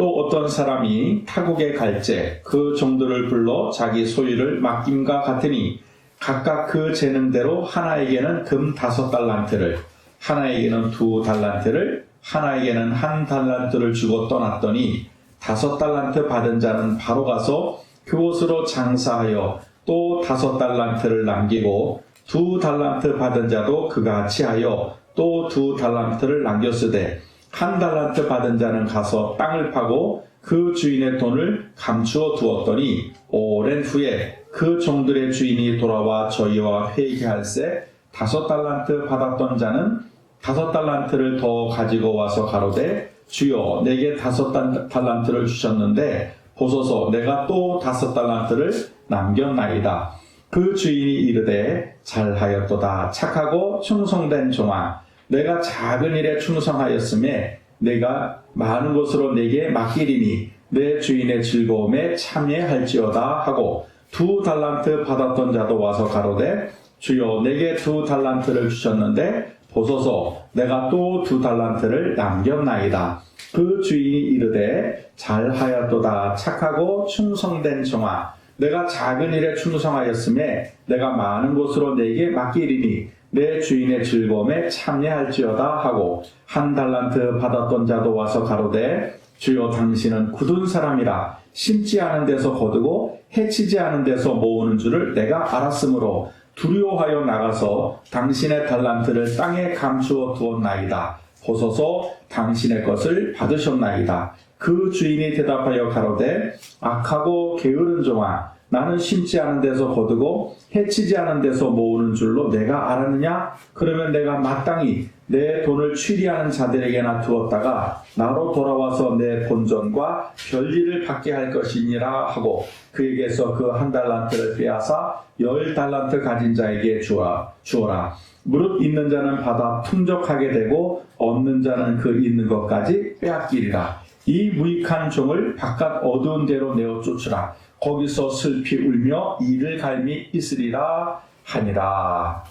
또 어떤 사람이 타국에 갈제 그 종들을 불러 자기 소유를 맡김과 같으니 각각 그 재능대로 하나에게는 금 5달란트를, 하나에게는 2달란트를, 하나에게는 1달란트를 주고 떠났더니 5달란트 받은 자는 바로 가서 그곳으로 장사하여 또 5달란트를 남기고 2달란트 받은 자도 그같이 하여 또 2달란트를 남겼으되 1달란트 받은 자는 가서 땅을 파고 그 주인의 돈을 감추어 두었더니 오랜 후에 그 종들의 주인이 돌아와 저희와 회개할세 5달란트 받았던 자는 5달란트를 더 가지고 와서 가로되 주여 내게 5달란트를 주셨는데 보소서 내가 또 5달란트를 남겼나이다. 그 주인이 이르되 잘하였도다 착하고 충성된 종아 내가 작은 일에 충성하였음에 내가 많은 것으로 내게 맡기리니 내 주인의 즐거움에 참여할지어다 하고 2달란트 받았던 자도 와서 가로되 주여 내게 2달란트를 주셨는데 보소서 내가 또 2달란트를 남겼나이다. 그 주인이 이르되 잘하였도다 착하고 충성된 종아 내가 작은 일에 충성하였음에 내가 많은 것으로 내게 맡기리니 내 주인의 즐거움에 참여할지어다 하고 1달란트 받았던 자도 와서 가로되 주여 당신은 굳은 사람이라 심지 않은 데서 거두고 해치지 않은 데서 모으는 줄을 내가 알았으므로 두려워하여 나가서 당신의 달란트를 땅에 감추어 두었나이다. 보소서 당신의 것을 받으셨나이다. 그 주인이 대답하여 가로되 악하고 게으른 종아 나는 심지 않은 데서 거두고 해치지 않은 데서 모으는 줄로 내가 알았느냐? 그러면 내가 마땅히 내 돈을 취리하는 자들에게나 두었다가 나로 돌아와서 내 본전과 별일을 받게 할 것이니라 하고 그에게서 그 1달란트를 빼앗아 10달란트 가진 자에게 주어라. 무릇 있는 자는 받아 풍족하게 되고 얻는 자는 그 있는 것까지 빼앗기리라. 이 무익한 종을 바깥 어두운 데로 내어 쫓으라. 거기서 슬피 울며 이를 갈미 있으리라 하니라.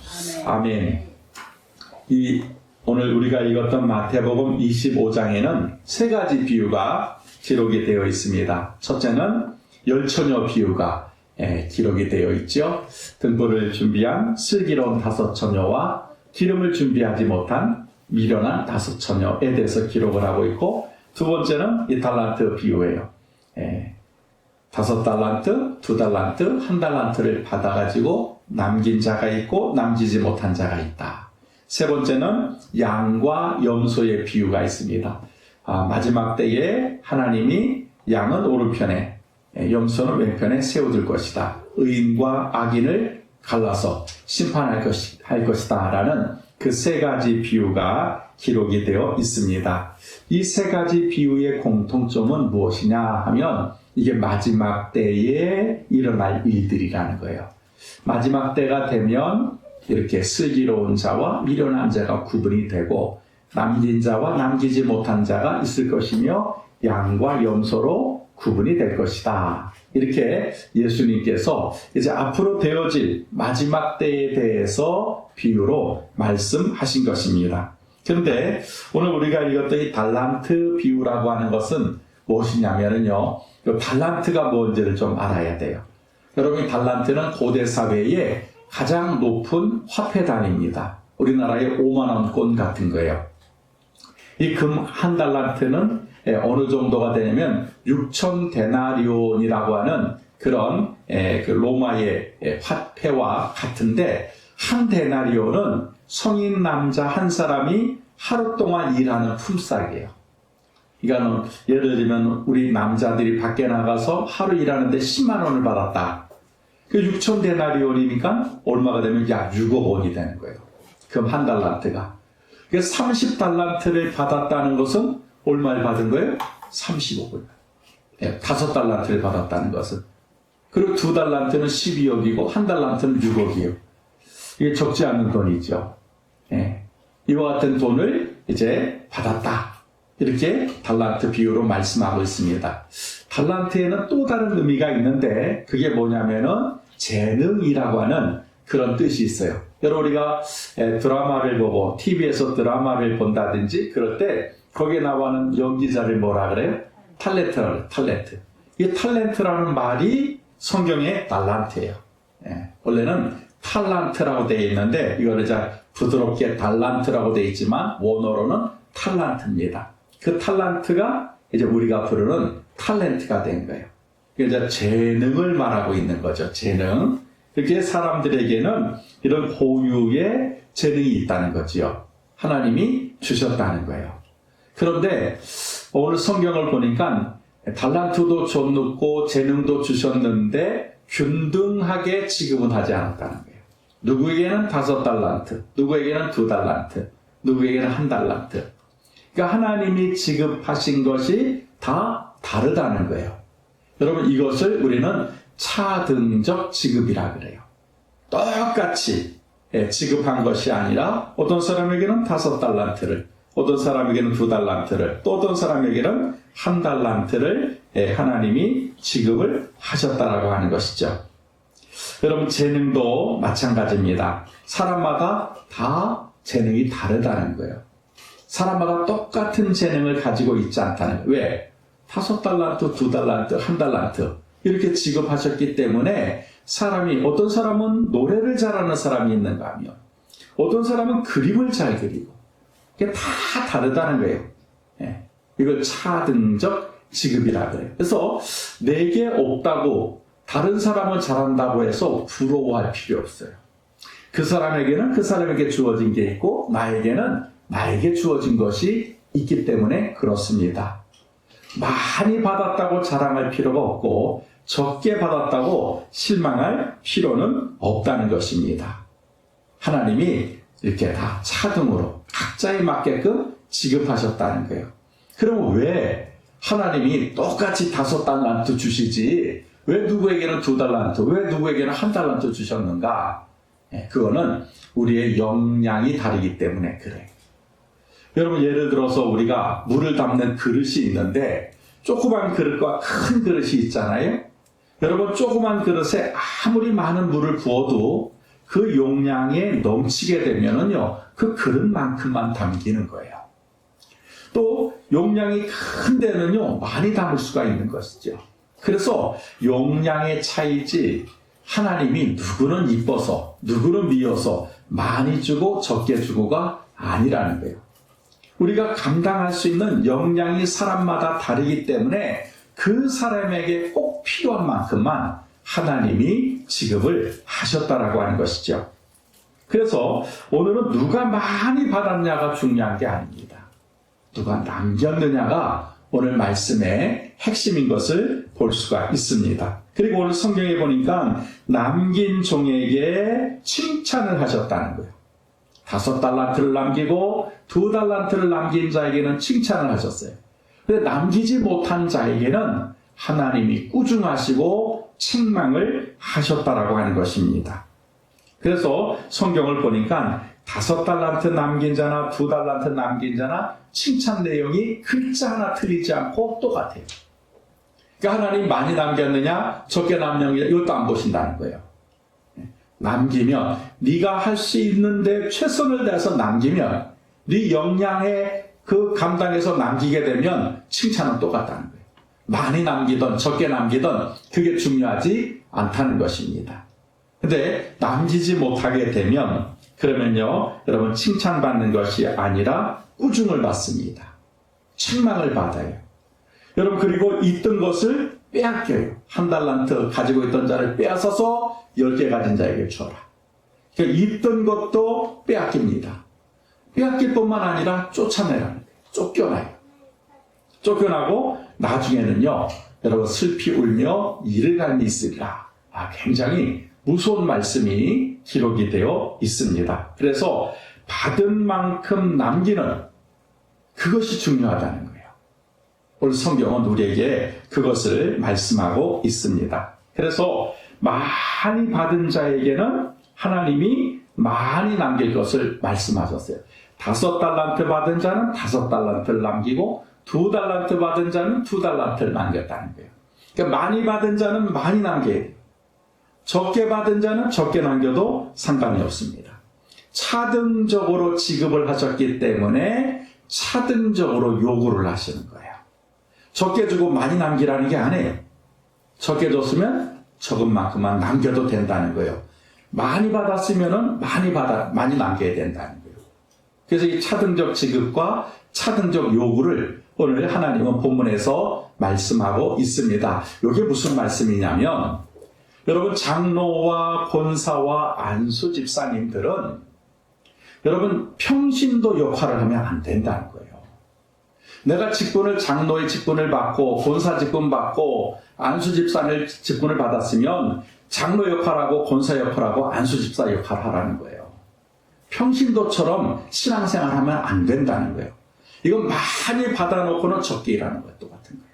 아멘. 오늘 우리가 읽었던 마태복음 25장에는 3가지 비유가 기록이 되어 있습니다. 첫째는 열처녀 비유가 기록이 되어 있죠. 등불을 준비한 슬기로운 5처녀와 기름을 준비하지 못한 미련한 5처녀에 대해서 기록을 하고 있고, 두 번째는 이 달란트 비유예요. 5달란트, 2달란트, 1달란트를 받아가지고 남긴 자가 있고 남기지 못한 자가 있다. 세 번째는 양과 염소의 비유가 있습니다. 마지막 때에 하나님이 양은 오른편에 염소는 왼편에 세워둘 것이다. 의인과 악인을 갈라서 심판할 것이다 라는 그 3가지 비유가 기록이 되어 있습니다. 이 3가지 비유의 공통점은 무엇이냐 하면 이게 마지막 때에 일어날 일들이라는 거예요. 마지막 때가 되면 이렇게 슬기로운 자와 미련한 자가 구분이 되고 남긴 자와 남기지 못한 자가 있을 것이며 양과 염소로 구분이 될 것이다. 이렇게 예수님께서 이제 앞으로 되어질 마지막 때에 대해서 비유로 말씀하신 것입니다. 그런데 오늘 우리가 읽었던 이 달란트 비유라고 하는 것은 무엇이냐면요, 달란트가 뭔지를 좀 알아야 돼요. 여러분, 달란트는 고대 사회의 가장 높은 화폐 단위입니다. 우리나라의 5만원권 같은 거예요. 이 금 1달란트는 어느 정도가 되냐면 6,000데나리온이라고 하는 그런 그 로마의 화폐와 같은데, 1데나리온은 성인 남자 한 사람이 하루 동안 일하는 품삯이에요. 그러니까 예를 들면 우리 남자들이 밖에 나가서 하루 일하는데 10만 원을 받았다. 그 6,000데나리온이니까 얼마가 되면 약 6억 원이 되는 거예요. 금 1달란트가. 그래서 30달란트를 받았다는 것은 얼마를 받은 거예요? 30억을. 5달란트를 받았다는 것은. 그리고 2달란트는 12억이고 1달란트는 6억이에요. 이게 적지 않은 돈이죠. 이와 같은 돈을 이제 받았다. 이렇게 달란트 비유로 말씀하고 있습니다. 달란트에는 또 다른 의미가 있는데 그게 뭐냐면은 재능이라고 하는 그런 뜻이 있어요. 여러분, 우리가 드라마를 보고 TV에서 드라마를 본다든지 그럴 때 거기에 나오는 연기자를 뭐라 그래요? 탈렌트. 이 탈렌트라는 말이 성경의 달란트예요. 원래는 탈란트라고 되어 있는데 이거를 이제 부드럽게 달란트라고 되어 있지만 원어로는 탈란트입니다. 그 탈란트가 이제 우리가 부르는 탈렌트가 된 거예요. 이제 재능을 말하고 있는 거죠. 재능. 이렇게 사람들에게는 이런 고유의 재능이 있다는 거지요. 하나님이 주셨다는 거예요. 그런데 오늘 성경을 보니까 달란트도 줬고 재능도 주셨는데 균등하게 지급은 하지 않았다는 거예요. 누구에게는 5달란트, 누구에게는 2달란트, 누구에게는 1달란트. 그러니까 하나님이 지급하신 것이 다 다르다는 거예요. 여러분, 이것을 우리는 차등적 지급이라 그래요. 똑같이 지급한 것이 아니라 어떤 사람에게는 5달란트를, 어떤 사람에게는 2달란트를, 또 어떤 사람에게는 1달란트를 하나님이 지급을 하셨다라고 하는 것이죠. 여러분, 재능도 마찬가지입니다. 사람마다 다 재능이 다르다는 거예요. 사람마다 똑같은 재능을 가지고 있지 않다는 거예요. 왜? 5달란트, 2달란트, 1달란트 이렇게 지급하셨기 때문에 사람이, 어떤 사람은 노래를 잘하는 사람이 있는가 하면 어떤 사람은 그림을 잘 그리고 이게 다 다르다는 거예요. 이걸 차등적 지급이라 그래요. 그래서 내게 없다고 다른 사람은 잘한다고 해서 부러워할 필요 없어요. 그 사람에게는 그 사람에게 주어진 게 있고 나에게는 나에게 주어진 것이 있기 때문에 그렇습니다. 많이 받았다고 자랑할 필요가 없고 적게 받았다고 실망할 필요는 없다는 것입니다. 하나님이 이렇게 다 차등으로 각자에 맞게끔 지급하셨다는 거예요. 그럼 왜 하나님이 똑같이 5달란트 주시지 왜 누구에게는 2달란트, 왜 누구에게는 1달란트 주셨는가? 그거는 우리의 역량이 다르기 때문에 그래요. 여러분, 예를 들어서 우리가 물을 담는 그릇이 있는데 조그만 그릇과 큰 그릇이 있잖아요. 여러분, 조그만 그릇에 아무리 많은 물을 부어도 그 용량에 넘치게 되면은요, 그 그릇만큼만 담기는 거예요. 또 용량이 큰 데는요, 많이 담을 수가 있는 것이죠. 그래서 용량의 차이지 하나님이 누구는 이뻐서 누구는 미워서 많이 주고 적게 주고가 아니라는 거예요. 우리가 감당할 수 있는 역량이 사람마다 다르기 때문에 그 사람에게 꼭 필요한 만큼만 하나님이 지급을 하셨다라고 하는 것이죠. 그래서 오늘은 누가 많이 받았냐가 중요한 게 아닙니다. 누가 남겼느냐가 오늘 말씀의 핵심인 것을 볼 수가 있습니다. 그리고 오늘 성경에 보니까 남긴 종에게 칭찬을 하셨다는 거예요. 5달란트를 남기고 2달란트를 남긴 자에게는 칭찬을 하셨어요. 그런데 남기지 못한 자에게는 하나님이 꾸중하시고 책망을 하셨다라고 하는 것입니다. 그래서 성경을 보니까 5달란트 남긴 자나 2달란트 남긴 자나 칭찬 내용이 글자 하나 틀리지 않고 똑같아요. 그러니까 하나님 많이 남겼느냐 적게 남겼느냐 이것도 안 보신다는 거예요. 남기면 네가 할 수 있는데 최선을 다해서 남기면 네 역량에 그 감당해서 남기게 되면 칭찬은 똑같다는 거예요. 많이 남기든 적게 남기든 그게 중요하지 않다는 것입니다. 근데 남기지 못하게 되면 그러면요, 여러분 칭찬받는 것이 아니라 꾸중을 받습니다. 책망을 받아요. 여러분, 그리고 있던 것을 빼앗겨요. 1달란트 가지고 있던 자를 빼앗아서 10개 가진 자에게 줘라. 그러니까 있던 것도 빼앗깁니다. 빼앗길 뿐만 아니라 쫓아내라는 거예요. 쫓겨나요. 쫓겨나고 나중에는요, 여러분 슬피 울며 이를 갈미 있으리라. 굉장히 무서운 말씀이 기록이 되어 있습니다. 그래서 받은 만큼 남기는 그것이 중요하다는 거예요. 오늘 성경은 우리에게 그것을 말씀하고 있습니다. 그래서 많이 받은 자에게는 하나님이 많이 남길 것을 말씀하셨어요. 5달란트 받은 자는 5달란트를 남기고 2달란트 받은 자는 2달란트를 남겼다는 거예요. 그러니까 많이 받은 자는 많이 남겨야 돼요. 적게 받은 자는 적게 남겨도 상관이 없습니다. 차등적으로 지급을 하셨기 때문에 차등적으로 요구를 하시는 거예요. 적게 주고 많이 남기라는 게 아니에요. 적게 줬으면 적은 만큼만 남겨도 된다는 거예요. 많이 받았으면은 많이 남겨야 된다는 거예요. 그래서 이 차등적 지급과 차등적 요구를 오늘 하나님은 본문에서 말씀하고 있습니다. 이게 무슨 말씀이냐면, 여러분 장로와 권사와 안수 집사님들은 여러분 평신도 역할을 하면 안 된다는 거예요. 내가 직분을, 장로의 직분을 받고 권사 직분 받고 안수 집사의 직분을 받았으면 장로 역할하고 권사 역할하고 안수 집사 역할을 하라는 거예요. 평신도처럼 신앙생활 하면 안 된다는 거예요. 이건 많이 받아놓고는 적게 일하는 거예요. 똑같은 거예요.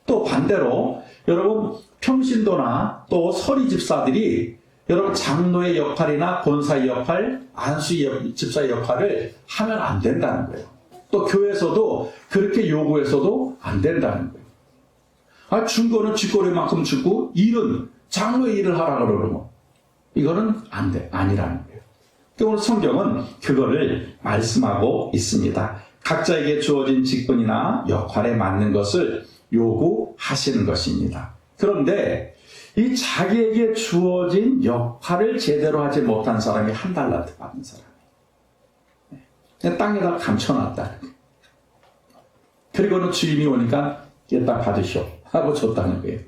또 반대로 여러분 평신도나 또 서리 집사들이 여러분 장로의 역할이나 권사의 역할, 안수 집사의 역할을 하면 안 된다는 거예요. 또 교회에서도 그렇게 요구해서도 안 된다는 거예요. 준 거는 쥐꼬리만큼 주고 일은 장로의 일을 하라 그러면 이거는 안 돼, 아니라는 거예요. 오늘 성경은 그거를 말씀하고 있습니다. 각자에게 주어진 직분이나 역할에 맞는 것을 요구하시는 것입니다. 그런데 이 자기에게 주어진 역할을 제대로 하지 못한 사람이 한 달란트 받은 사람이에요. 땅에다 감춰놨다는 거예요. 그리고는 주인이 오니까 얘다 받으시오 하고 줬다는 거예요.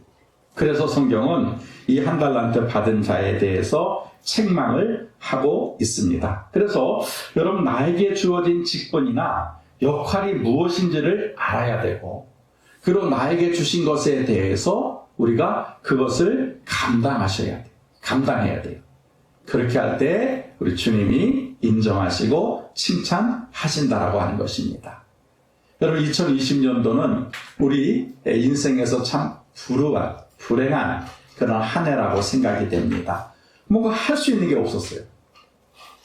그래서 성경은 이 한 달란트 받은 자에 대해서 책망을 하고 있습니다. 그래서 여러분 나에게 주어진 직분이나 역할이 무엇인지를 알아야 되고, 그리고 나에게 주신 것에 대해서 우리가 그것을 감당해야 돼요. 그렇게 할 때 우리 주님이 인정하시고 칭찬하신다라고 하는 것입니다. 여러분 2020년도는 우리 인생에서 참 불행한 그런 한 해라고 생각이 됩니다. 뭔가 할 수 있는 게 없었어요.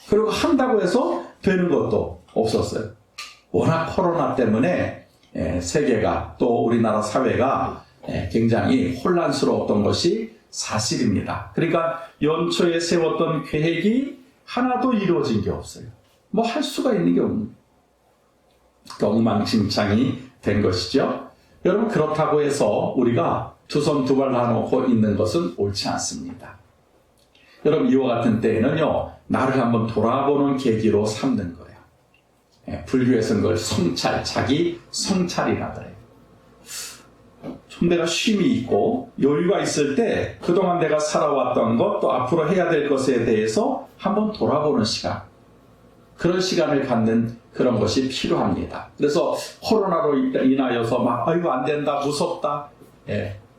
그리고 한다고 해서 되는 것도 없었어요. 워낙 코로나 때문에 세계가 또 우리나라 사회가 굉장히 혼란스러웠던 것이 사실입니다. 그러니까 연초에 세웠던 계획이 하나도 이루어진 게 없어요. 뭐 할 수가 있는 게 없는 거예요. 엉망진창이 된 것이죠. 여러분 그렇다고 해서 우리가 두 손 두 발 놔놓고 있는 것은 옳지 않습니다. 여러분 이와 같은 때에는요, 나를 한번 돌아보는 계기로 삼는 거예요. 불교에서는 그걸 자기 성찰이라 그래요. 좀 내가 쉼이 있고 여유가 있을 때 그동안 내가 살아왔던 것, 또 앞으로 해야 될 것에 대해서 한번 돌아보는 시간, 그런 시간을 갖는 그런 것이 필요합니다. 그래서 코로나로 인하여서 아이고 안 된다, 무섭다,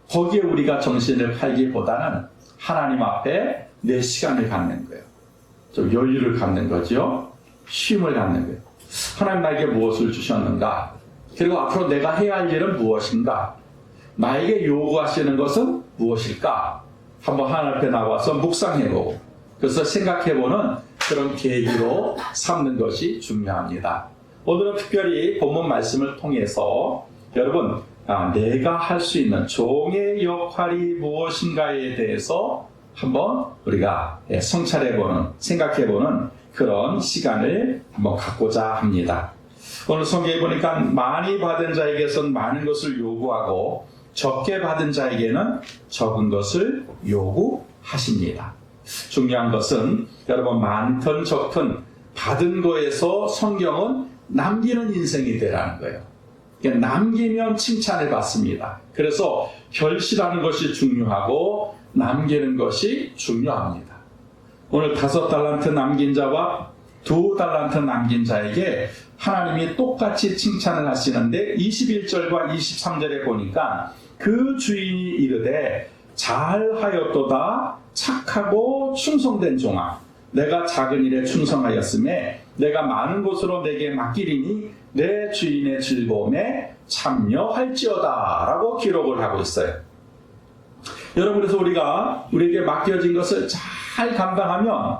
거기에 우리가 정신을 팔기보다는 하나님 앞에 내 시간을 갖는 거예요. 좀 여유를 갖는 거죠. 쉼을 갖는 거예요. 하나님 나에게 무엇을 주셨는가? 그리고 앞으로 내가 해야 할 일은 무엇인가? 나에게 요구하시는 것은 무엇일까? 한번 하나님 앞에 나와서 묵상해보고, 그래서 생각해보는 그런 계기로 삼는 것이 중요합니다. 오늘은 특별히 본문 말씀을 통해서 여러분 내가 할 수 있는 종의 역할이 무엇인가에 대해서 한번 우리가 성찰해보는, 생각해보는 그런 시간을 한번 갖고자 합니다. 오늘 성경에 보니까 많이 받은 자에게선 많은 것을 요구하고 적게 받은 자에게는 적은 것을 요구하십니다. 중요한 것은 여러분 많든 적든 받은 거에서 성경은 남기는 인생이 되라는 거예요. 남기면 칭찬을 받습니다. 그래서 결실하는 것이 중요하고 남기는 것이 중요합니다. 오늘 5달란트 남긴 자와 2달란트 남긴 자에게 하나님이 똑같이 칭찬을 하시는데 21절과 23절에 보니까 그 주인이 이르되 잘하였도다 착하고 충성된 종아, 내가 작은 일에 충성하였음에 내가 많은 것으로 내게 맡기리니 내 주인의 즐거움에 참여할지어다 라고 기록을 하고 있어요. 여러분 그래서 우리에게 맡겨진 것을 잘 감당하면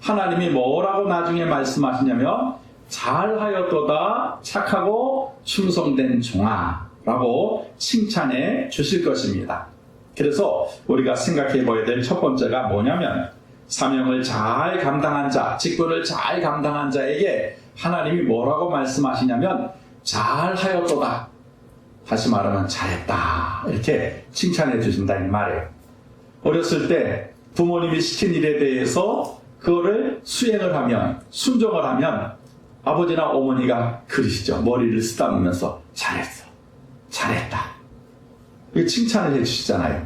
하나님이 뭐라고 나중에 말씀하시냐면 잘하였도다 착하고 충성된 종아 라고 칭찬해 주실 것입니다. 그래서 우리가 생각해 봐야 될 첫 번째가 뭐냐면 사명을 잘 감당한 자, 직분을 잘 감당한 자에게 하나님이 뭐라고 말씀하시냐면 잘하였도다, 다시 말하면 잘했다 이렇게 칭찬해 주신다 이 말이에요. 어렸을 때 부모님이 시킨 일에 대해서 그거를 수행을 하면, 순종을 하면 아버지나 어머니가 그러시죠. 머리를 쓰다보면서 잘했어, 잘했다 이렇게 칭찬을 해주시잖아요.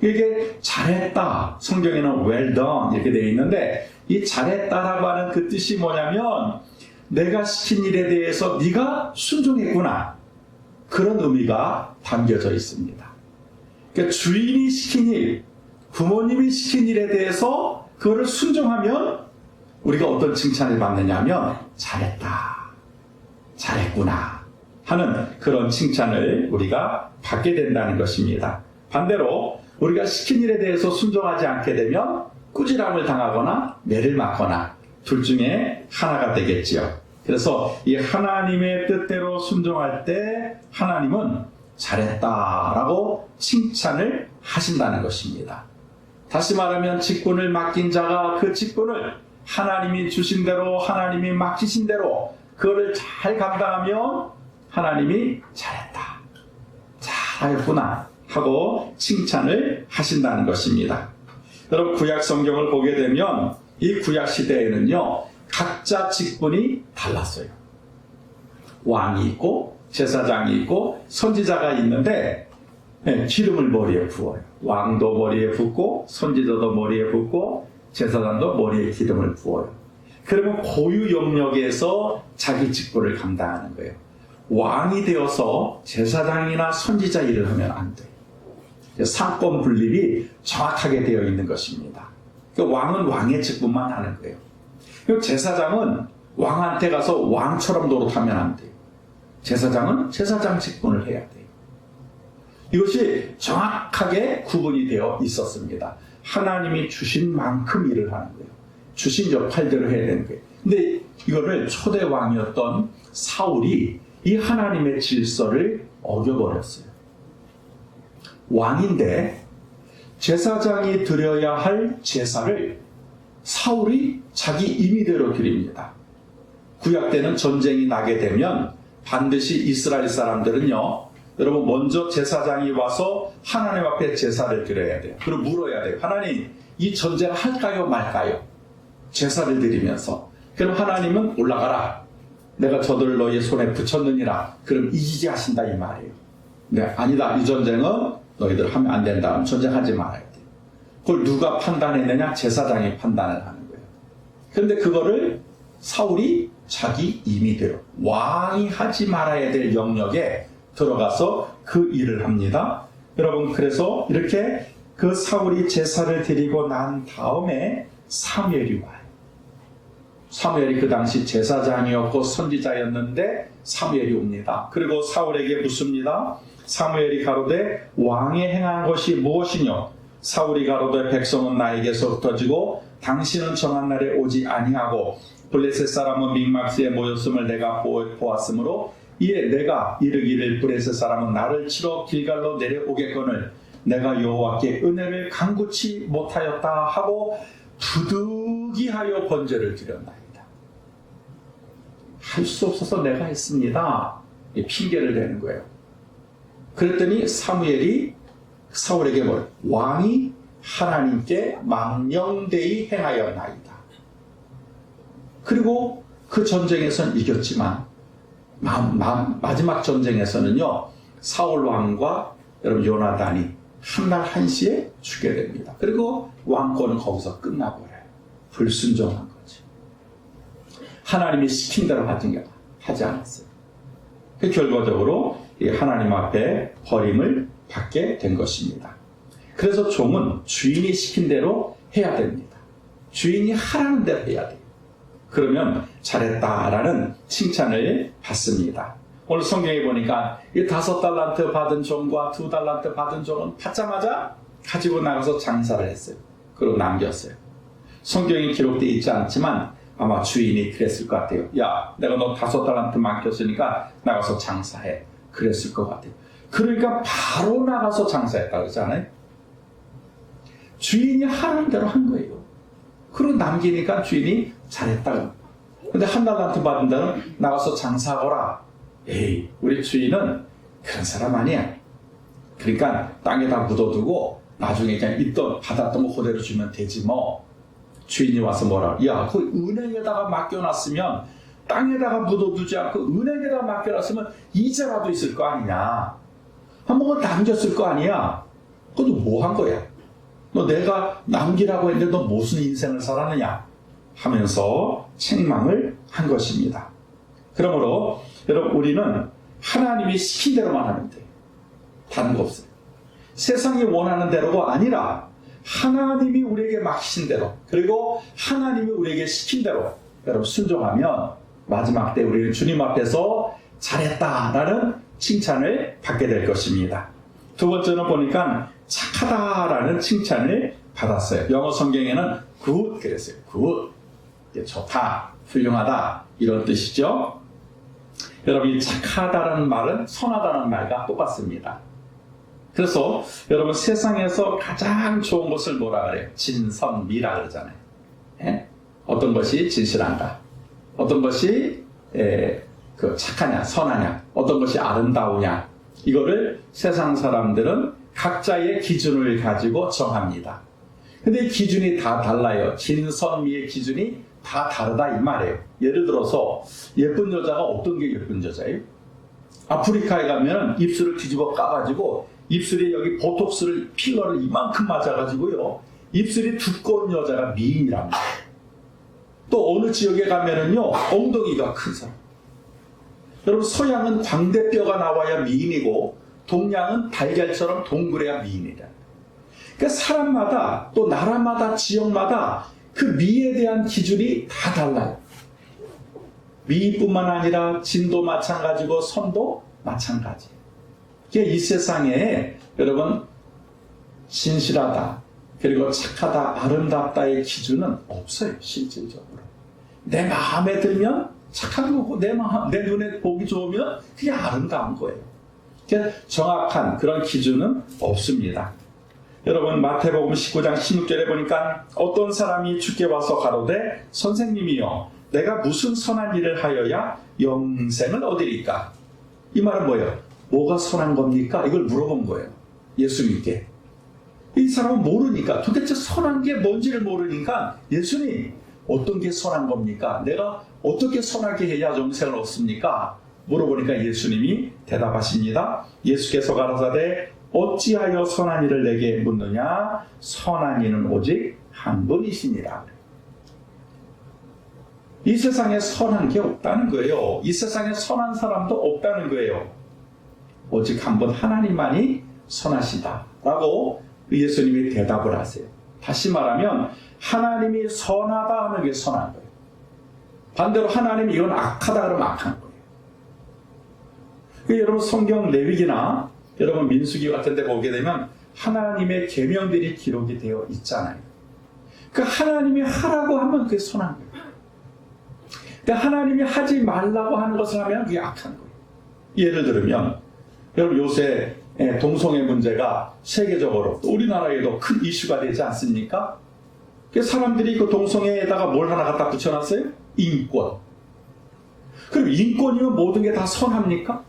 이게 잘했다, 성경에는 well done 이렇게 되어 있는데, 이 잘했다라고 하는 그 뜻이 뭐냐면 내가 시킨 일에 대해서 네가 순종했구나, 그런 의미가 담겨져 있습니다. 그러니까 주인이 시킨 일, 부모님이 시킨 일에 대해서 그거를 순종하면 우리가 어떤 칭찬을 받느냐면 잘했다, 잘했구나 하는 그런 칭찬을 우리가 받게 된다는 것입니다. 반대로 우리가 시킨 일에 대해서 순종하지 않게 되면 꾸지람을 당하거나 매를 맞거나 둘 중에 하나가 되겠지요. 그래서 이 하나님의 뜻대로 순종할 때 하나님은 잘했다라고 칭찬을 하신다는 것입니다. 다시 말하면 직분을 맡긴 자가 그 직분을 하나님이 주신 대로, 하나님이 맡기신 대로 그거를 잘 감당하면 하나님이 잘했다, 잘하였구나 하고 칭찬을 하신다는 것입니다. 여러분, 구약 성경을 보게 되면 이 구약 시대에는요 각자 직분이 달랐어요. 왕이 있고 제사장이 있고 선지자가 있는데 기름을 머리에 부어요. 왕도 머리에 붓고 선지자도 머리에 붓고 제사장도 머리에 기름을 부어요. 그러면 고유 영역에서 자기 직분을 감당하는 거예요. 왕이 되어서 제사장이나 선지자 일을 하면 안 돼요. 상권 분립이 정확하게 되어 있는 것입니다. 왕은 왕의 직분만 하는 거예요. 제사장은 왕한테 가서 왕처럼 노릇하면 안 돼요. 제사장은 제사장 직분을 해야 돼요. 이것이 정확하게 구분이 되어 있었습니다. 하나님이 주신 만큼 일을 하는 거예요. 주신 역할대로 해야 되는 거예요. 근데 이거를 초대 왕이었던 사울이 이 하나님의 질서를 어겨버렸어요. 왕인데 제사장이 드려야 할 제사를 사울이 자기 임의대로 드립니다. 구약 때는 전쟁이 나게 되면 반드시 이스라엘 사람들은요, 여러분 먼저 제사장이 와서 하나님 앞에 제사를 드려야 돼요. 그리고 물어야 돼요. 하나님, 이 전쟁 할까요 말까요? 제사를 드리면서. 그럼 하나님은 올라가라, 내가 저들을 너희의 손에 붙였느니라. 그럼 이기게 하신다 이 말이에요. 네, 아니다, 이 전쟁은 너희들 하면 안 된다. 전쟁하지 말아야 돼. 그걸 누가 판단했느냐? 제사장이 판단을 하는 거예요. 그런데 그거를 사울이 자기 임의대로 왕이 하지 말아야 될 영역에 들어가서 그 일을 합니다. 여러분, 그래서 이렇게 그 사울이 제사를 드리고 난 다음에 사무엘이 와요. 사무엘이 그 당시 제사장이었고 선지자였는데 사무엘이 옵니다. 그리고 사울에게 묻습니다. 사무엘이 가로되 왕이 행한 것이 무엇이뇨? 사울이 가로되 백성은 나에게서 흩어지고 당신은 정한 날에 오지 아니하고 블레셋 사람은 믹마스에 모였음을 내가 보았으므로 이에 내가 이르기를 블레셋 사람은 나를 치러 길갈로 내려오겠거늘 내가 여호와께 은혜를 간구치 못하였다 하고 부득이하여 번제를 드렸나이다. 할 수 없어서 내가 했습니다. 핑계를 대는 거예요. 그랬더니 사무엘이 사울에게 왕이 하나님께 망령되이 행하였나이다. 그리고 그 전쟁에서는 이겼지만 마지막 전쟁에서는요 사울 왕과 여러분 요나단이 한날 한시에 죽게 됩니다. 그리고 왕권은 거기서 끝나버려요. 불순종한 거지. 하나님이 시킨 대로 하지 않았어요. 결과적으로 하나님 앞에 버림을 받게 된 것입니다. 그래서 종은 주인이 시킨 대로 해야 됩니다. 주인이 하라는 대로 해야 돼요. 그러면 잘했다라는 칭찬을 받습니다. 오늘 성경에 보니까 이 5달란트 받은 종과 2달란트 받은 종은 받자마자 가지고 나가서 장사를 했어요. 그리고 남겼어요. 성경에 기록되어 있지 않지만 아마 주인이 그랬을 것 같아요. 야, 내가 너 5달란트 맡겼으니까 나가서 장사해. 그랬을 것 같아요. 그러니까 바로 나가서 장사했다고 그러잖아요. 주인이 하는 대로 한 거예요. 그리고 남기니까 주인이 잘했다고. 근데 1달란트 받은 다음 나가서 장사하거라. 에이, 우리 주인은 그런 사람 아니야. 그러니까 땅에다 묻어두고 나중에 그냥 있던 받았던 거 그대로 주면 되지 뭐. 주인이 와서 뭐라, 야, 그 은행에다가 맡겨놨으면 땅에다가 묻어두지 않고 은행에다가 맡겨놨으면 이자라도 있을 거 아니냐. 한번 남겼을 거 아니야. 그것도 뭐 한 거야? 너 내가 남기라고 했는데 너 무슨 인생을 살았느냐 하면서 책망을 한 것입니다. 그러므로 여러분, 우리는 하나님이 시킨 대로만 하면 돼요. 다른 거 없어요. 세상이 원하는 대로가 아니라 하나님이 우리에게 맡기신 대로, 그리고 하나님이 우리에게 시킨 대로 여러분 순종하면 마지막 때 우리는 주님 앞에서 잘했다라는 칭찬을 받게 될 것입니다. 두 번째는 보니까 착하다라는 칭찬을 받았어요. 영어 성경에는 good 그랬어요. good. 좋다, 훌륭하다 이런 뜻이죠. 여러분, 이 착하다라는 말은 선하다는 말과 똑같습니다. 그래서 여러분, 세상에서 가장 좋은 것을 뭐라 그래요? 진선미라 그러잖아요. 예? 어떤 것이 진실한가? 어떤 것이 착하냐, 선하냐? 어떤 것이 아름다우냐? 이거를 세상 사람들은 각자의 기준을 가지고 정합니다. 근데 이 기준이 다 달라요. 진선미의 기준이 다 다르다 이 말이에요. 예를 들어서 예쁜 여자가 어떤 게 예쁜 여자예요? 아프리카에 가면 입술을 뒤집어 까가지고 입술에 여기 보톡스를 필러를 이만큼 맞아가지고요, 입술이 두꺼운 여자가 미인이랍니다. 또 어느 지역에 가면은요, 엉덩이가 큰 사람. 여러분, 서양은 광대뼈가 나와야 미인이고 동양은 달걀처럼 동그래야 미인이다. 그러니까 사람마다 또 나라마다 지역마다 그 미에 대한 기준이 다 달라요. 미뿐만 아니라 진도 마찬가지고 선도 마찬가지. 그러니까 이 세상에 여러분, 진실하다, 그리고 착하다, 아름답다의 기준은 없어요. 실질적으로 내 마음에 들면 착한 거고, 내 눈에 보기 좋으면 그게 아름다운 거예요. 그러니까 정확한 그런 기준은 없습니다. 여러분, 마태복음 19장 16절에 보니까 어떤 사람이 주께 와서 가로되 선생님이여, 내가 무슨 선한 일을 하여야 영생을 얻으리까? 이 말은 뭐예요? 뭐가 선한 겁니까? 이걸 물어본 거예요, 예수님께. 이 사람은 모르니까, 도대체 선한 게 뭔지를 모르니까 예수님, 어떤 게 선한 겁니까? 내가 어떻게 선하게 해야 영생을 얻습니까? 물어보니까 예수님이 대답하십니다. 예수께서 가라사대 어찌하여 선한 일을 내게 묻느냐? 선한 이는 오직 한 분이시니라. 이 세상에 선한 게 없다는 거예요. 이 세상에 선한 사람도 없다는 거예요. 오직 한 분 하나님만이 선하시다라고 예수님이 대답을 하세요. 다시 말하면 하나님이 선하다 하는 게 선한 거예요. 반대로 하나님이 이건 악하다 그러면 악한 거예요. 여러분, 성경 레위기나 여러분 민수기 같은 데 보게 되면 하나님의 계명들이 기록이 되어 있잖아요. 그러니까 하나님이 하라고 하면 그게 선한 거예요. 그러니까 하나님이 하지 말라고 하는 것을 하면 그게 악한 거예요. 예를 들면 여러분, 요새 동성애 문제가 세계적으로 또 우리나라에도 큰 이슈가 되지 않습니까? 사람들이 그 동성애에다가 뭘 하나 갖다 붙여놨어요? 인권. 그럼 인권이면 모든 게 다 선합니까?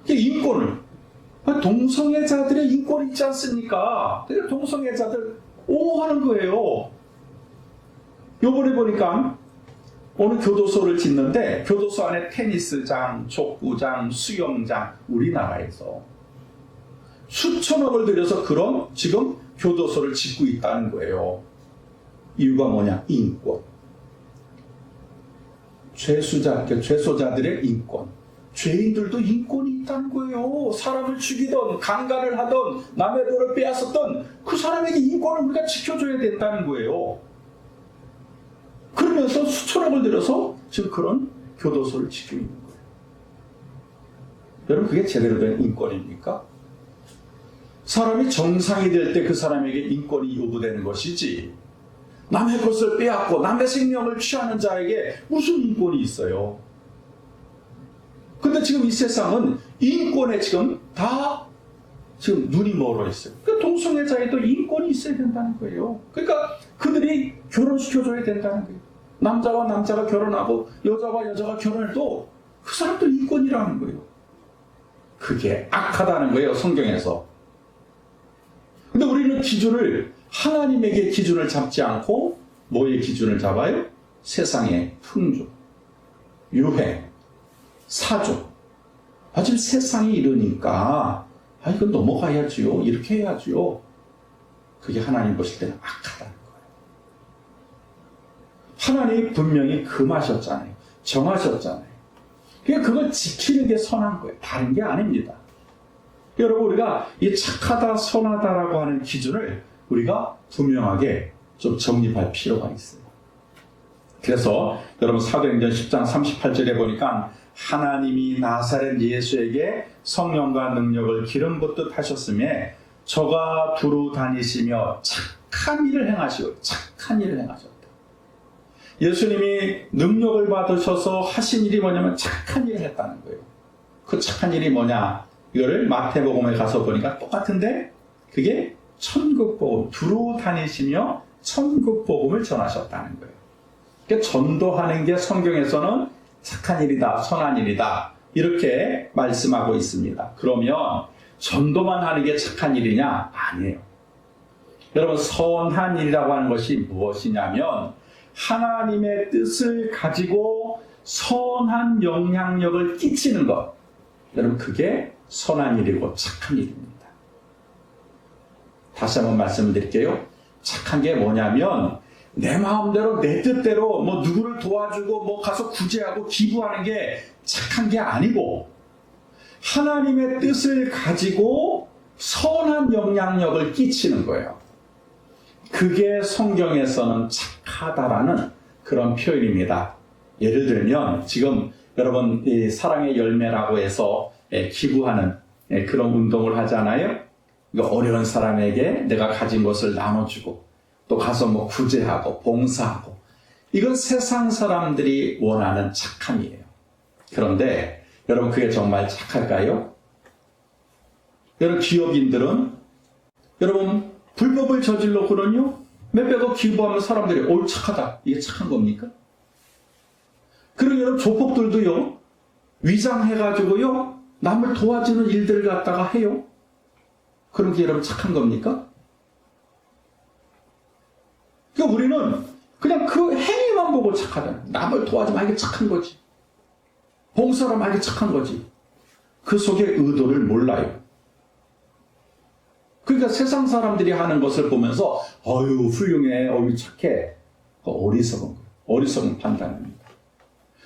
인권을, 동성애자들의 인권이 있지 않습니까? 그러니까 동성애자들 옹호하는 거예요. 요번에 보니까 어느 교도소를 짓는데 교도소 안에 테니스장, 족구장, 수영장, 우리나라에서 수천억을 들여서 그런 지금 교도소를 짓고 있다는 거예요. 이유가 뭐냐? 인권. 죄소자들의 인권. 죄인들도 인권이 있다는 거예요. 사람을 죽이던, 강간을 하던, 남의 돈을 빼앗았던 그 사람에게 인권을 우리가 지켜줘야 된다는 거예요. 그러면서 수천억을 들여서 지금 그런 교도소를 지키고 있는 거예요. 여러분, 그게 제대로 된 인권입니까? 사람이 정상이 될 때 그 사람에게 인권이 요구되는 것이지, 남의 것을 빼앗고 남의 생명을 취하는 자에게 무슨 인권이 있어요? 근데 지금 이 세상은 인권에 지금 눈이 멀어 있어요. 그러니까 동성애자에도 인권이 있어야 된다는 거예요. 그러니까 그들이 결혼시켜줘야 된다는 거예요. 남자와 남자가 결혼하고 여자와 여자가 결혼해도 그 사람들 인권이라는 거예요. 그게 악하다는 거예요, 성경에서. 근데 우리는 기준을 하나님에게 기준을 잡지 않고 뭐의 기준을 잡아요? 세상의 풍조, 유행, 사조. 지금 세상이 이러니까 이건 넘어가야지요. 이렇게 해야지요. 그게 하나님 보실 때는 악하다는 거예요. 하나님이 분명히 금하셨잖아요. 정하셨잖아요. 그러니까 그걸 지키는 게 선한 거예요. 다른 게 아닙니다. 여러분, 우리가 이 착하다, 선하다라고 하는 기준을 우리가 분명하게 좀 정립할 필요가 있어요. 그래서 여러분 사도행전 10장 38절에 보니까 하나님이 나사렛 예수에게 성령과 능력을 기름 붓듯 하셨음에 저가 두루 다니시며 착한 일을 행하시고 착한 일을 행하셨다. 예수님이 능력을 받으셔서 하신 일이 뭐냐면 착한 일을 했다는 거예요. 그 착한 일이 뭐냐? 이거를 마태복음에 가서 보니까 똑같은데 그게 천국복음, 두루 다니시며 천국복음을 전하셨다는 거예요. 그러니까 전도하는 게 성경에서는 착한 일이다, 선한 일이다 이렇게 말씀하고 있습니다. 그러면 전도만 하는 게 착한 일이냐? 아니에요. 여러분, 선한 일이라고 하는 것이 무엇이냐면 하나님의 뜻을 가지고 선한 영향력을 끼치는 것. 여러분, 그게 선한 일이고 착한 일입니다. 다시 한번 말씀드릴게요. 착한 게 뭐냐면 내 마음대로 내 뜻대로 뭐 누구를 도와주고 뭐 가서 구제하고 기부하는 게 착한 게 아니고 하나님의 뜻을 가지고 선한 영향력을 끼치는 거예요. 그게 성경에서는 착하다라는 그런 표현입니다. 예를 들면 지금 여러분 이 사랑의 열매라고 해서 기부하는 그런 운동을 하잖아요. 어려운 사람에게 내가 가진 것을 나눠주고 또 가서 뭐 구제하고 봉사하고 이건 세상 사람들이 원하는 착함이에요. 그런데 여러분 그게 정말 착할까요? 여러분 기업인들은 여러분 불법을 저질렀거든요. 몇백억 기부하면 사람들이 착하다. 이게 착한 겁니까? 그리고 여러분 조폭들도요. 위장해가지고요. 남을 도와주는 일들을 갖다가 해요. 그런 게 여러분 착한 겁니까? 그러니까 우리는 그냥 그 행위만 보고 착하다. 남을 도와주면 이게 착한 거지. 봉사를 하면 이게 착한 거지. 그 속에 의도를 몰라요. 그러니까 세상 사람들이 하는 것을 보면서 훌륭해, 착해. 어리석은 거예요. 어리석은 판단입니다.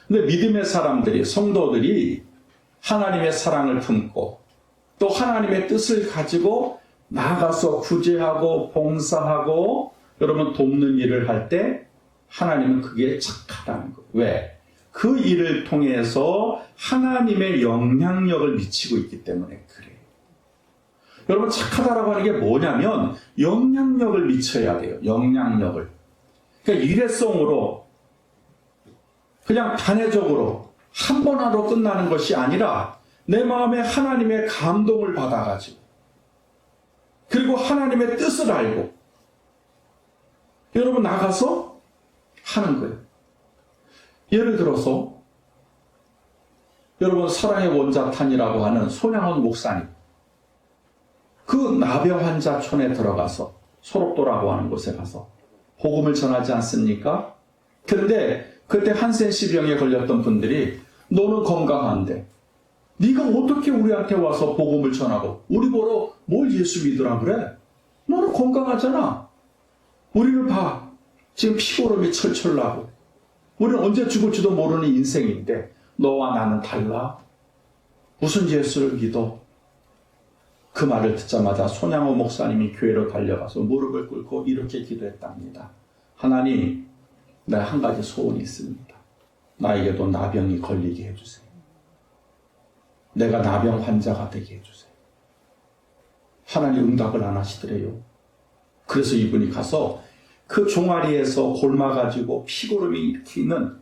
근데 믿음의 사람들이, 성도들이 하나님의 사랑을 품고 또 하나님의 뜻을 가지고 나가서 구제하고 봉사하고 여러분 돕는 일을 할 때 하나님은 그게 착하다는 거예요. 왜? 그 일을 통해서 하나님의 영향력을 미치고 있기 때문에 그래요. 여러분 착하다라고 하는 게 뭐냐면 영향력을 미쳐야 돼요. 영향력을. 그러니까 일회성으로 그냥 단회적으로 한 번 하러 끝나는 것이 아니라 내 마음에 하나님의 감동을 받아가지고 그리고 하나님의 뜻을 알고 여러분 나가서 하는 거예요. 예를 들어서 여러분 사랑의 원자탄이라고 하는 손양원 목사님 그 나병 환자촌에 들어가서 소록도라고 하는 곳에 가서 복음을 전하지 않습니까? 그런데 그때 한센시병에 걸렸던 분들이 너는 건강한데 네가 어떻게 우리한테 와서 복음을 전하고 우리 보러 뭘 예수 믿으라 그래? 너는 건강하잖아. 우리를 봐. 지금 피고름이 철철 나고 우리는 언제 죽을지도 모르는 인생인데 너와 나는 달라. 무슨 예수를 믿어? 그 말을 듣자마자 손양호 목사님이 교회로 달려가서 무릎을 꿇고 이렇게 기도했답니다. 하나님, 나 한 가지 소원이 있습니다. 나에게도 나병이 걸리게 해주세요. 내가 나병 환자가 되게 해주세요. 하나님 응답을 안 하시더래요. 그래서 이분이 가서 그 종아리에서 골마가지고 피고름이 이렇게 있는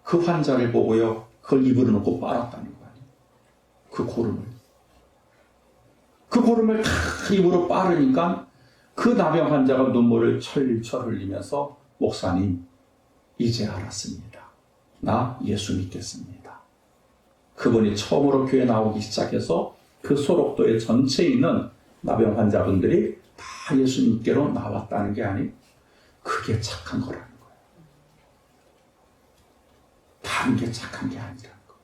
그 환자를 보고요. 그걸 입으로 놓고 빨았다는 거 아니에요. 그 고름을 다 입으로 빠르니까 그 나병 환자가 눈물을 철철 흘리면서 목사님, 이제 알았습니다. 나 예수 믿겠습니다. 그분이 처음으로 교회 나오기 시작해서 그 소록도의 전체에 있는 나병 환자분들이 다 예수님께로 나왔다는 게 아니고 그게 착한 거라는 거예요. 다른 게 착한 게 아니라는 거예요.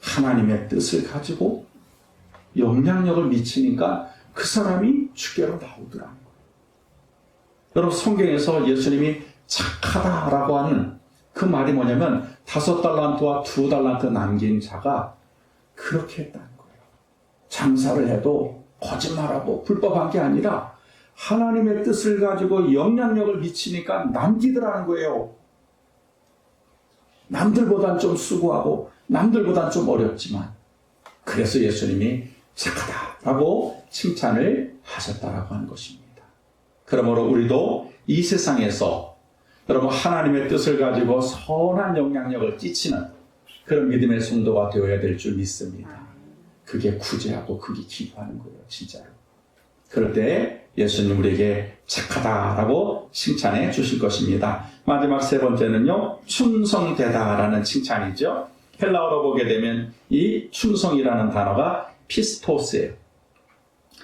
하나님의 뜻을 가지고 영향력을 미치니까 그 사람이 주께로 나오더라는 거예요. 여러분, 성경에서 예수님이 착하다라고 하는 그 말이 뭐냐면 5달란트와 2달란트 남긴 자가 그렇게 했다는 거예요. 장사를 해도 거짓말하고 불법한 게 아니라 하나님의 뜻을 가지고 영향력을 미치니까 남기더라는 거예요. 남들보단 좀 수고하고 남들보단 좀 어렵지만 그래서 예수님이 착하다라고 칭찬을 하셨다라고 하는 것입니다. 그러므로 우리도 이 세상에서 여러분 하나님의 뜻을 가지고 선한 영향력을 끼치는 그런 믿음의 성도가 되어야 될 줄 믿습니다. 그게 구제하고 그게 기도하는 거예요. 진짜로. 그럴 때 예수님 우리에게 착하다라고 칭찬해 주실 것입니다. 마지막 세 번째는요, 충성되다라는 칭찬이죠. 헬라어로 보게 되면 이 충성이라는 단어가 피스토스예요.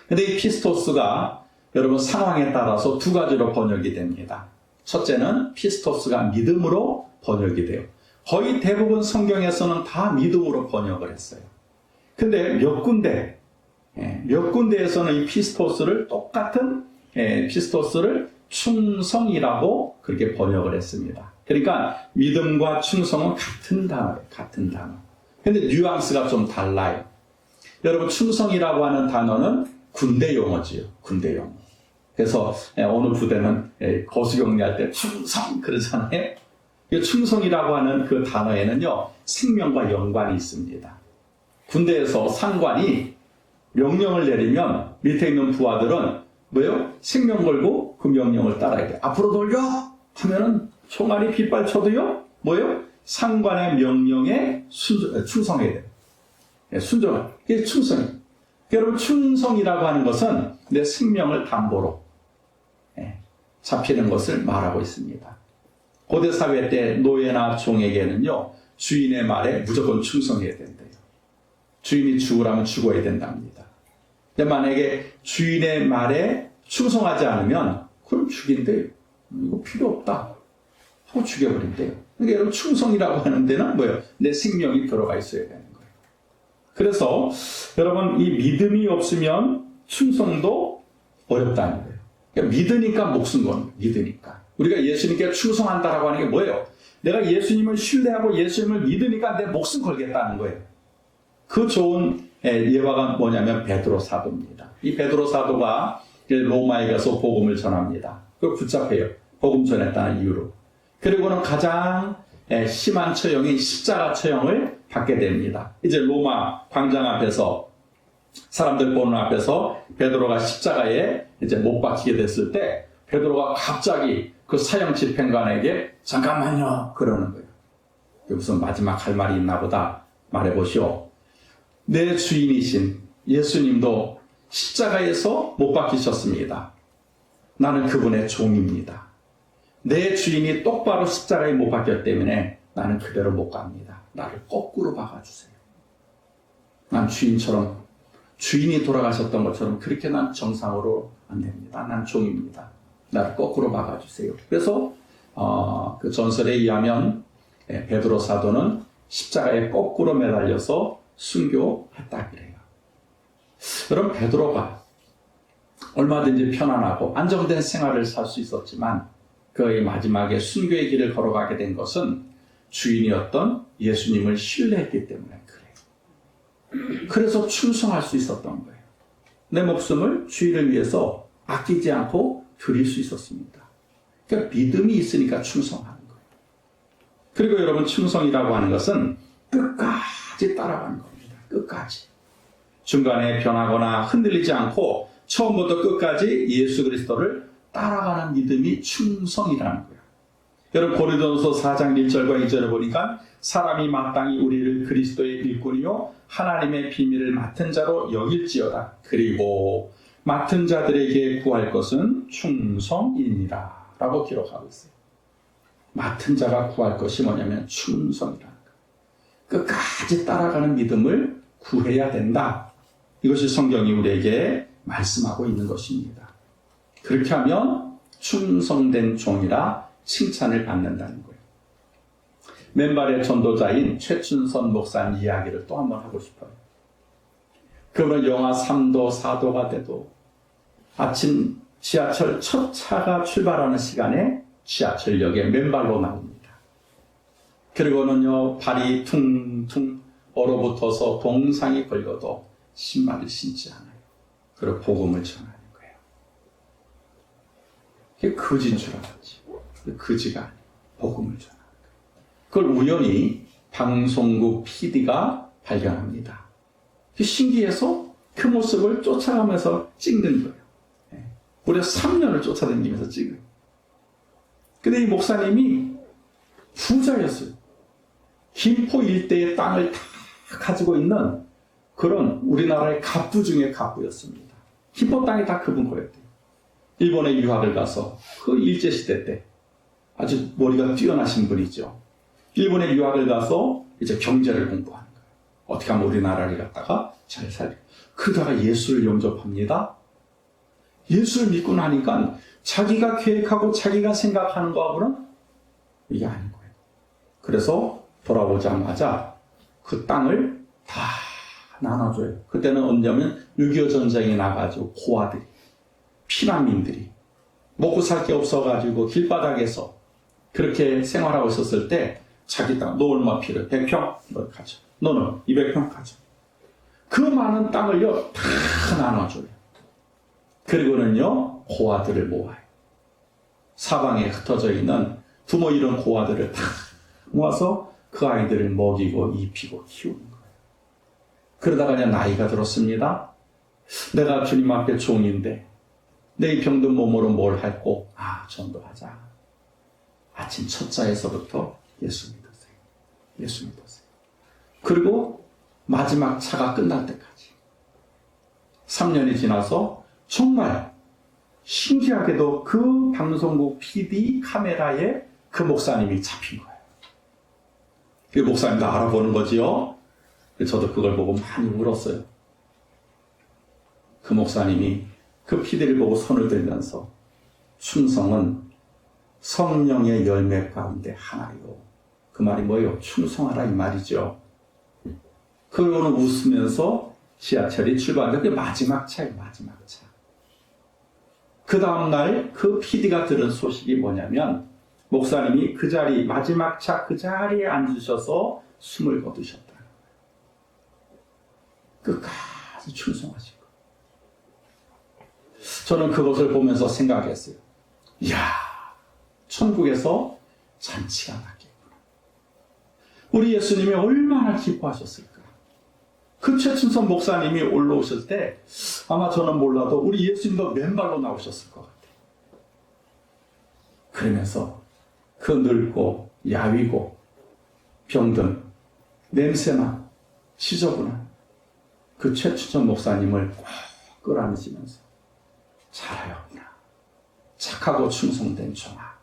근데 이 피스토스가 여러분 상황에 따라서 두 가지로 번역이 됩니다. 첫째는 피스토스가 믿음으로 번역이 돼요. 거의 대부분 성경에서는 다 믿음으로 번역을 했어요. 근데 몇 군데에서는 이 피스토스를 똑같은 피스토스를 충성이라고 그렇게 번역을 했습니다. 그러니까 믿음과 충성은 같은 단어예요. 같은 단어. 근데 뉘앙스가 좀 달라요. 여러분, 충성이라고 하는 단어는 군대 용어지요. 군대 용어. 그래서 어느 부대는 거수격리할 때 충성 그러잖아요. 이 충성이라고 하는 그 단어에는요, 생명과 연관이 있습니다. 군대에서 상관이 명령을 내리면 밑에 있는 부하들은 뭐예요? 생명 걸고 그 명령을 따라야 돼요. 앞으로 돌려! 하면은 총알이 빗발쳐도요, 뭐예요? 상관의 명령에 충성해야 돼요. 순종을. 이게 충성이에요. 여러분, 충성이라고 하는 것은 내 생명을 담보로 잡히는 것을 말하고 있습니다. 고대 사회 때 노예나 종에게는요, 주인의 말에 무조건 충성해야 된대요. 주인이 죽으라면 죽어야 된답니다. 근데 만약에 주인의 말에 충성하지 않으면 그럼 죽인대요. 이거 필요 없다 하고 죽여버린대요. 그러니까 여러분, 충성이라고 하는 데는 뭐예요? 내 생명이 들어가 있어야 되는 거예요. 그래서 여러분, 이 믿음이 없으면 충성도 어렵다는 거예요. 그러니까 믿으니까 목숨 거는 믿으니까. 우리가 예수님께 충성한다라고 하는 게 뭐예요? 내가 예수님을 신뢰하고 예수님을 믿으니까 내 목숨 걸겠다는 거예요. 그 좋은 예화가 뭐냐면 베드로 사도입니다. 이 베드로 사도가 로마에 가서 복음을 전합니다. 그걸 붙잡혀요. 복음 전했다는 이유로. 그리고는 가장 심한 처형인 십자가 처형을 받게 됩니다. 이제 로마 광장 앞에서 사람들 보는 앞에서 베드로가 십자가에 이제 못 박히게 됐을 때 베드로가 갑자기 그 사형 집행관에게 잠깐만요 그러는 거예요. 무슨 마지막 할 말이 있나 보다. 말해보시오. 내 주인이신 예수님도 십자가에서 못 박히셨습니다. 나는 그분의 종입니다. 내 주인이 똑바로 십자가에 못 박혔기 때문에 나는 그대로 못 갑니다. 나를 거꾸로 박아주세요. 난 주인이 돌아가셨던 것처럼 그렇게 난 정상으로 안 됩니다. 난 종입니다. 나를 거꾸로 박아주세요. 그래서 그 전설에 의하면 베드로 사도는 십자가에 거꾸로 매달려서 순교했다 그래요. 여러분, 베드로가 얼마든지 편안하고 안정된 생활을 살 수 있었지만 그의 마지막에 순교의 길을 걸어가게 된 것은 주인이었던 예수님을 신뢰했기 때문에 그래요. 그래서 충성할 수 있었던 거예요. 내 목숨을 주인을 위해서 아끼지 않고 드릴 수 있었습니다. 그러니까 믿음이 있으니까 충성하는 거예요. 그리고 여러분, 충성이라고 하는 것은 끝까지 따라가는 겁니다. 끝까지. 중간에 변하거나 흔들리지 않고 처음부터 끝까지 예수 그리스도를 따라가는 믿음이 충성이라는 거예요. 여러분, 고린도전서 4장 1절과 2절을 보니까 사람이 마땅히 우리를 그리스도의 일꾼이요 하나님의 비밀을 맡은 자로 여길지어다. 그리고 맡은 자들에게 구할 것은 충성이니라 라고 기록하고 있어요. 맡은 자가 구할 것이 뭐냐면 충성이라는 거예요. 끝까지 따라가는 믿음을 구해야 된다. 이것이 성경이 우리에게 말씀하고 있는 것입니다. 그렇게 하면 충성된 종이라 칭찬을 받는다는 거예요. 맨발의 전도자인 최춘선 목사님 이야기를 또 한번 하고 싶어요. 그분은 영하 3도, 4도가 돼도 아침 지하철 첫 차가 출발하는 시간에 지하철역에 맨발로 나옵니다. 그리고는요, 발이 퉁퉁 얼어붙어서 동상이 걸려도 신발을 신지 않아요. 그리고 복음을 전하는 거예요. 그게 거지인 줄 알았지. 거지가 아니에요. 복음을 전하는 거예요. 그걸 우연히 방송국 PD가 발견합니다. 신기해서 그 모습을 쫓아가면서 찍는 거예요. 무려 3년을 쫓아다니면서 찍어요. 근데 이 목사님이 부자였어요. 김포 일대의 땅을 다 가지고 있는 그런 우리나라의 갑부 중에 갑부였습니다. 김포 땅이 다 그분 거였대요. 일본에 유학을 가서 그 일제시대 때 아주 머리가 뛰어나신 분이죠. 일본에 유학을 가서 이제 경제를 공부하는 거예요. 어떻게 하면 우리나라를 갖다가 잘 살려. 그러다가 예수를 영접합니다. 예수를 믿고 나니까 자기가 계획하고 자기가 생각하는 거하고는 이게 아닌 거예요. 그래서 돌아오자마자 그 땅을 다 나눠줘요. 그때는 언제냐면 6.25 전쟁이 나가지고 고아들이, 피난민들이 먹고 살 게 없어가지고 길바닥에서 그렇게 생활하고 있었을 때 자기 땅, 너 얼마 필요해? 100평? 너 가져. 너는 200평 가져. 그 많은 땅을요, 다 나눠줘요. 그리고는요, 고아들을 모아요. 사방에 흩어져 있는 부모 잃은 고아들을 다 모아서 그 아이들을 먹이고 입히고 키우는 거예요. 그러다가 그냥 나이가 들었습니다. 내가 주님 앞에 종인데 내 이 병든 몸으로 뭘 할꼬? 전도하자. 아침 첫 자에서부터 예수 믿으세요. 예수 믿으세요. 그리고 마지막 차가 끝날 때까지 3년이 지나서 정말 신기하게도 그 방송국 PD 카메라에 그 목사님이 잡힌 거예요. 그 목사님도 알아보는 거지요. 저도 그걸 보고 많이 울었어요. 그 목사님이 그 PD를 보고 손을 들면서 충성은 성령의 열매 가운데 하나요. 그 말이 뭐예요? 충성하라 이 말이죠. 그러고는 웃으면서 지하철이 출발하는데 그게 마지막 차예요. 마지막 차. 그 다음날 그 PD가 들은 소식이 뭐냐면 목사님이 그 자리, 마지막 차 그 자리에 앉으셔서 숨을 거두셨다. 끝까지 충성하신 거. 저는 그것을 보면서 생각했어요. 이야, 천국에서 잔치가 났겠구나. 우리 예수님이 얼마나 기뻐하셨을까. 그 최춘선 목사님이 올라오실 때 아마 저는 몰라도 우리 예수님도 맨발로 나오셨을 것 같아요. 그러면서 그 늙고 야위고 병든 냄새나 지저분한 그 최춘선 목사님을 꼭 끌어안으시면서 잘하였구나. 착하고 충성된 종아.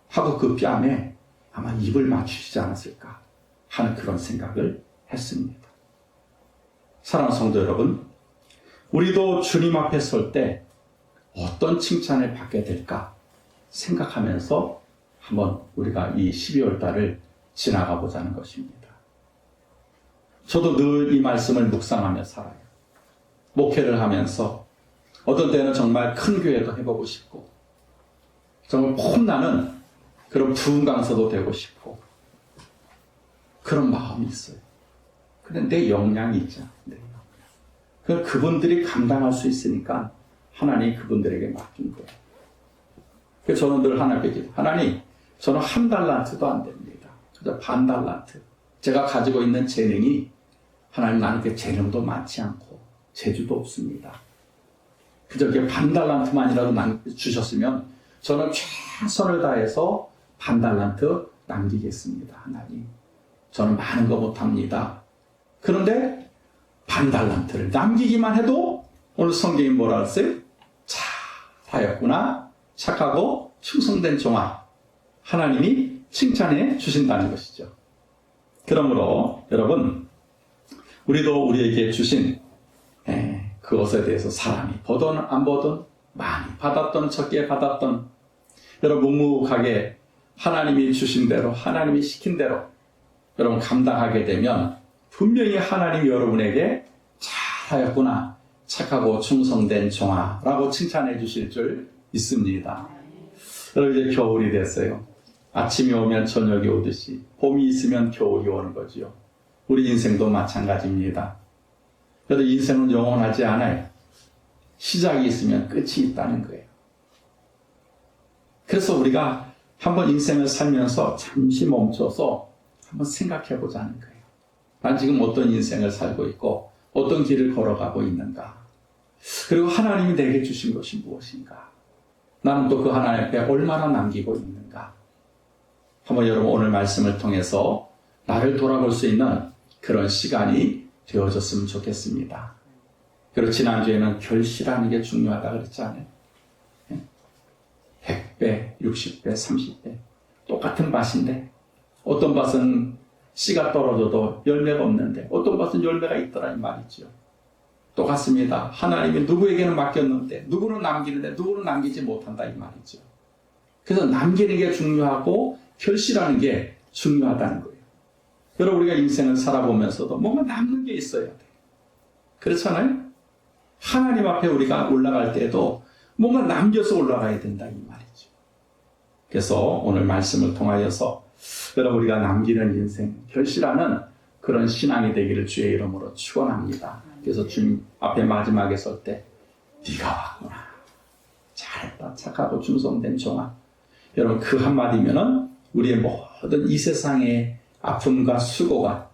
하고 그 뺨에 아마 입을 맞추시지 않았을까 하는 그런 생각을 했습니다. 사랑하는 성도 여러분, 우리도 주님 앞에 설 때 어떤 칭찬을 받게 될까 생각하면서 한번 우리가 이 12월 달을 지나가 보자는 것입니다. 저도 늘 이 말씀을 묵상하며 살아요. 목회를 하면서 어떤 때는 정말 큰 교회도 해보고 싶고 정말 폼나는 그런 부흥 강사도 되고 싶고 그런 마음이 있어요. 근데 내 역량이 있잖아. 그걸 그분들이 감당할 수 있으니까 하나님이 그분들에게 맡긴 거예요. 그래서 저는 늘 하나님께 기도. 하나님, 저는 1달란트도 안 됩니다. 그저 반달란트. 제가 가지고 있는 재능이 하나님 나는 그 재능도 많지 않고 재주도 없습니다. 그저 이렇게 반달란트만이라도 주셨으면 저는 최선을 다해서 반달란트 남기겠습니다. 하나님, 저는 많은 거 못합니다. 그런데 반달란트를 남기기만 해도 오늘 성경이 뭐라 했어요? 잘하였구나. 착하고 충성된 종아. 하나님이 칭찬해 주신다는 것이죠. 그러므로 여러분, 우리도 우리에게 주신 그것에 대해서 사람이 보든 안 보든 많이 받았던 적게 받았던 여러분 묵묵하게 하나님이 주신 대로 하나님이 시킨 대로 여러분 감당하게 되면 분명히 하나님이 여러분에게 잘하였구나, 착하고 충성된 종아라고 칭찬해 주실 줄 믿습니다. 여러분 이제 겨울이 됐어요. 아침이 오면 저녁이 오듯이 봄이 있으면 겨울이 오는 거지요. 우리 인생도 마찬가지입니다. 그래도 인생은 영원하지 않아요. 시작이 있으면 끝이 있다는 거예요. 그래서 우리가 한번 인생을 살면서 잠시 멈춰서 한번 생각해 보자는 거예요. 난 지금 어떤 인생을 살고 있고 어떤 길을 걸어가고 있는가. 그리고 하나님이 내게 주신 것이 무엇인가. 나는 또 그 하나님 앞에 얼마나 남기고 있는가. 한번 여러분 오늘 말씀을 통해서 나를 돌아볼 수 있는 그런 시간이 되어졌으면 좋겠습니다. 그리고 지난주에는 결실하는 게 중요하다 그랬잖아요. 100배, 60배, 30배 똑같은 밭인데 어떤 밭은 씨가 떨어져도 열매가 없는데 어떤 밭은 열매가 있더라 이 말이죠. 똑같습니다. 하나님이 누구에게는 맡겼는데 누구는 남기는데 누구는 남기지 못한다 이 말이죠. 그래서 남기는 게 중요하고 결실하는 게 중요하다는 거예요. 여러분 우리가 인생을 살아보면서도 뭔가 남는 게 있어야 돼요. 그렇잖아요? 하나님 앞에 우리가 올라갈 때도 뭔가 남겨서 올라가야 된다 이 말이죠. 그래서 오늘 말씀을 통하여서 여러분 우리가 남기는 인생, 결실하는 그런 신앙이 되기를 주의 이름으로 축원합니다. 그래서 주님 앞에 마지막에 설 때 네가 왔구나, 잘했다, 착하고 충성된 종아. 여러분 그 한마디면은 우리의 모든 이 세상의 아픔과 수고가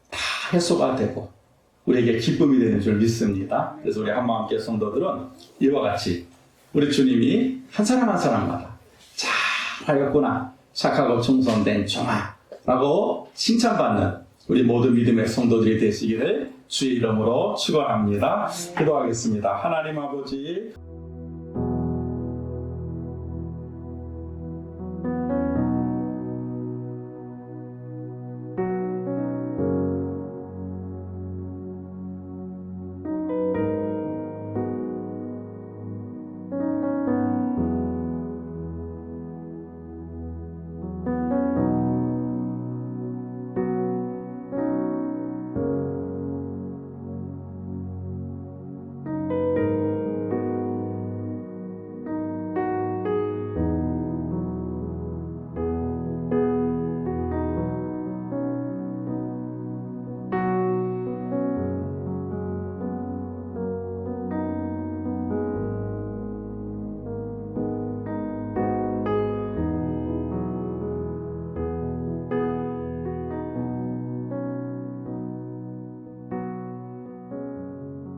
다 해소가 되고 우리에게 기쁨이 되는 줄 믿습니다. 그래서 우리 한마음교회 성도들은 이와 같이 우리 주님이 한 사람 한 사람마다 잘하였구나, 착하고 충성된 종아 라고 칭찬받는 우리 모든 믿음의 성도들이 되시기를 주의 이름으로 축원합니다. 기도하겠습니다. 하나님 아버지,